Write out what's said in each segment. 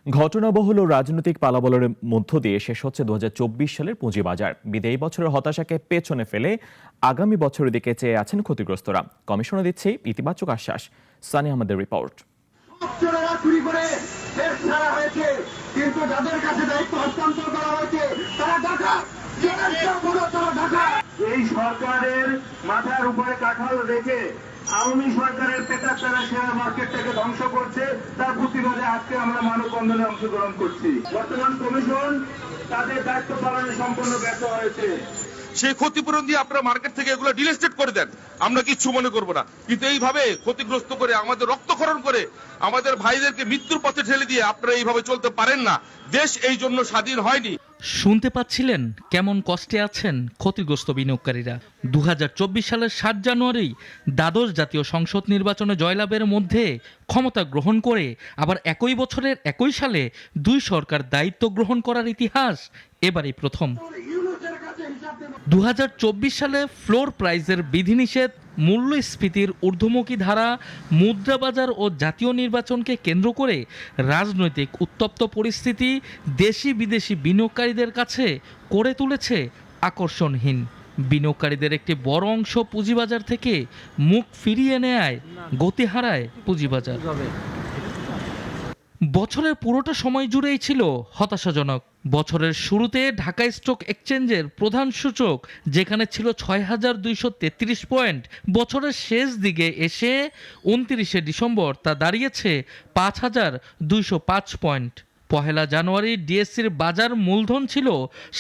ঘটনাবহুল ও রাজনৈতিক পালাবলের মধ্য দিয়ে শেষ হচ্ছে 2024 সালের পুঁজিবাজার। বিদায়ী বছরের হতাশাকে পেছনে ফেলে আগামী বছরের দিকে চেয়ে আছেন ক্ষতিগ্রস্তরা। কমিশনে দিচ্ছে ইতিবাচক আশ্বাস। সানি আহমেদের রিপোর্ট। কিন্তু যাদের কাছে দায়িত্ব হস্তান্তর করা হয়েছে তারা ঢাকা। এই সরকারের মাথার উপরে কাঁঠাল রেখে আওয়ামী সরকারের পেটার তারা শেয়ার মার্কেটটাকে ধ্বংস করছে, তার প্রতিবাদে আজকে আমরা মানববন্ধনে অংশগ্রহণ করছি। বর্তমান কমিশন তাদের দায়িত্ব পালনে সম্পূর্ণ ব্যর্থ হয়েছে। সেই ক্ষতিপূরণ দিয়ে আপনারা মার্কেট থেকে এগুলো ডিলিস্টেড করে দেন, আমরা কিচ্ছু মনে করবো না। কিন্তু এইভাবে ক্ষতিগ্রস্ত করে আমাদের রক্তক্ষরণ করে আমাদের ভাইদেরকে মৃত্যুর পথে ঠেলে দিয়ে আপনারা এইভাবে চলতে পারেন না। দেশ এই জন্য স্বাধীন হয়নি। শুনতে পাচ্ছিলেন কেমন কষ্টে আছেন ক্ষতিগ্রস্ত বিনিয়োগকারীরা। 2024 সালের 7 জানুয়ারি দ্বাদশ জাতীয় সংসদ নির্বাচনে জয়লাভের মধ্যে ক্ষমতা গ্রহণ করে আবার একই বছরের একই সালে দুই সরকার দায়িত্ব গ্রহণ করার ইতিহাস এবারই প্রথম। 2024 সালে ফ্লোর প্রাইজের বিধিনিষেধ, মূল্যস্ফীতির ঊর্ধ্বমুখী ধারা, মুদ্রাবাজার ও জাতীয় নির্বাচনকে কেন্দ্র করে রাজনৈতিক উত্তপ্ত পরিস্থিতি দেশি বিদেশি বিনিয়োগকারীদের কাছে করে তুলেছে আকর্ষণহীন। বিনিয়োগকারীদের একটি বড় অংশ পুঁজিবাজার থেকে মুখ ফিরিয়ে নেয়, গতি হারায় পুঁজিবাজার। বছরের পুরোটা সময় জুড়েই ছিল হতাশাজনক। বছরের শুরুতে ঢাকা স্টক এক্সচেঞ্জের প্রধান সূচক যেখানে ছিল ৬,২৩৩ পয়েন্ট, বছরের শেষ দিকে এসে ২৯শে ডিসেম্বর তা দাঁড়িয়েছে ৫,২০৫ পয়েন্ট। পহেলা জানুয়ারি ডিএসসির বাজার মূলধন ছিল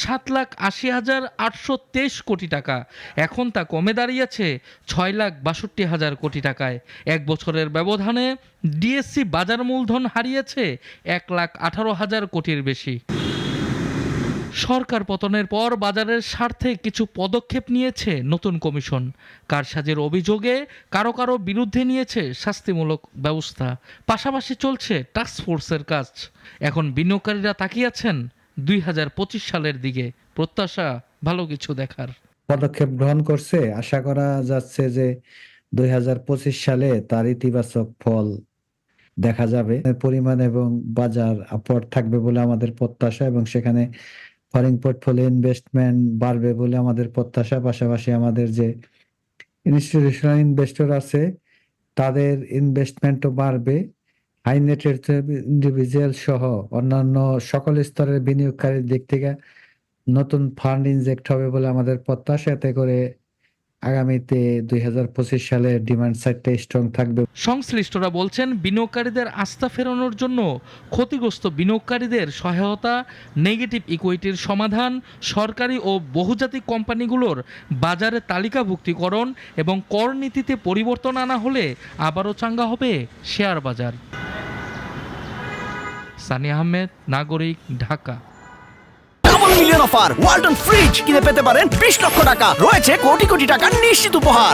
৭,৮০,৮২৩ কোটি টাকা, এখন তা কমে দাঁড়িয়েছে ৬,৬২,০০০ কোটি টাকায়। এক বছরের ব্যবধানে ডিএসসি বাজার মূলধন হারিয়েছে ১,১৮,০০০ কোটির বেশি। সরকার পতনের পর বাজারের স্বার্থে কিছু পদক্ষেপ নিয়েছে নতুন কমিশন। কারসাজির অভিযোগে কারো কারো বিরুদ্ধে নিয়েছে শাস্তিমূলক ব্যবস্থা। পাশাপাশি চলছে টাস্কফোর্সের কাজ। এখন বিনিয়োগকারীরা তাকিয়ে আছেন 2025 সালের দিকে, প্রত্যাশা ভালো কিছু দেখার। পদক্ষেপ গ্রহণ করছে, আশা করা যাচ্ছে যে 2025 সালে তার ইতিবাচক ফল দেখা যাবে। পরিমাণ এবং বাজার আপওয়ার্ড থাকবে বলে আমাদের প্রত্যাশা এবং সেখানে ফরেন পোর্টফোলিও ইনভেস্টমেন্ট বাড়বে বলে আমাদের প্রত্যাশা। পাশাপাশি আমাদের যে ইনস্টিটিউশনাল ইনভেস্টর আছে তাদের ইনভেস্টমেন্টও বাড়বে। হাই নেট ওয়ার্থ ইন্ডিভিজুয়াল সহ অন্যান্য সকল স্তরের বিনিয়োগকারীর দিক থেকে নতুন ফান্ড ইনজেক্ট হবে বলে আমাদের প্রত্যাশা। এতে করে আগামীতে 2025 সালে ডিমান্ড সাইডটা স্ট্রং থাকবে। সংশ্লিষ্টরা বলছেন বিনিয়োগকারীদের আস্থা ফেরানোর জন্য ক্ষতিগ্রস্ত বিনিয়োগকারীদের সহায়তা, নেগেটিভ ইকুইটির সমাধান, সরকারি ও বহুজাতিক কোম্পানিগুলোর বাজারে তালিকাভুক্তিকরণ এবং কর নীতিতে পরিবর্তন আনা হলে আবারও চাঙ্গা হবে শেয়ার বাজার। সানি আহমেদ, নাগরিক, Dhaka. Million offer Walton fridge কিনে পেতে পারেন 20 লক্ষ টাকা, রয়েছে কোটি কোটি টাকার নিশ্চিত উপহার।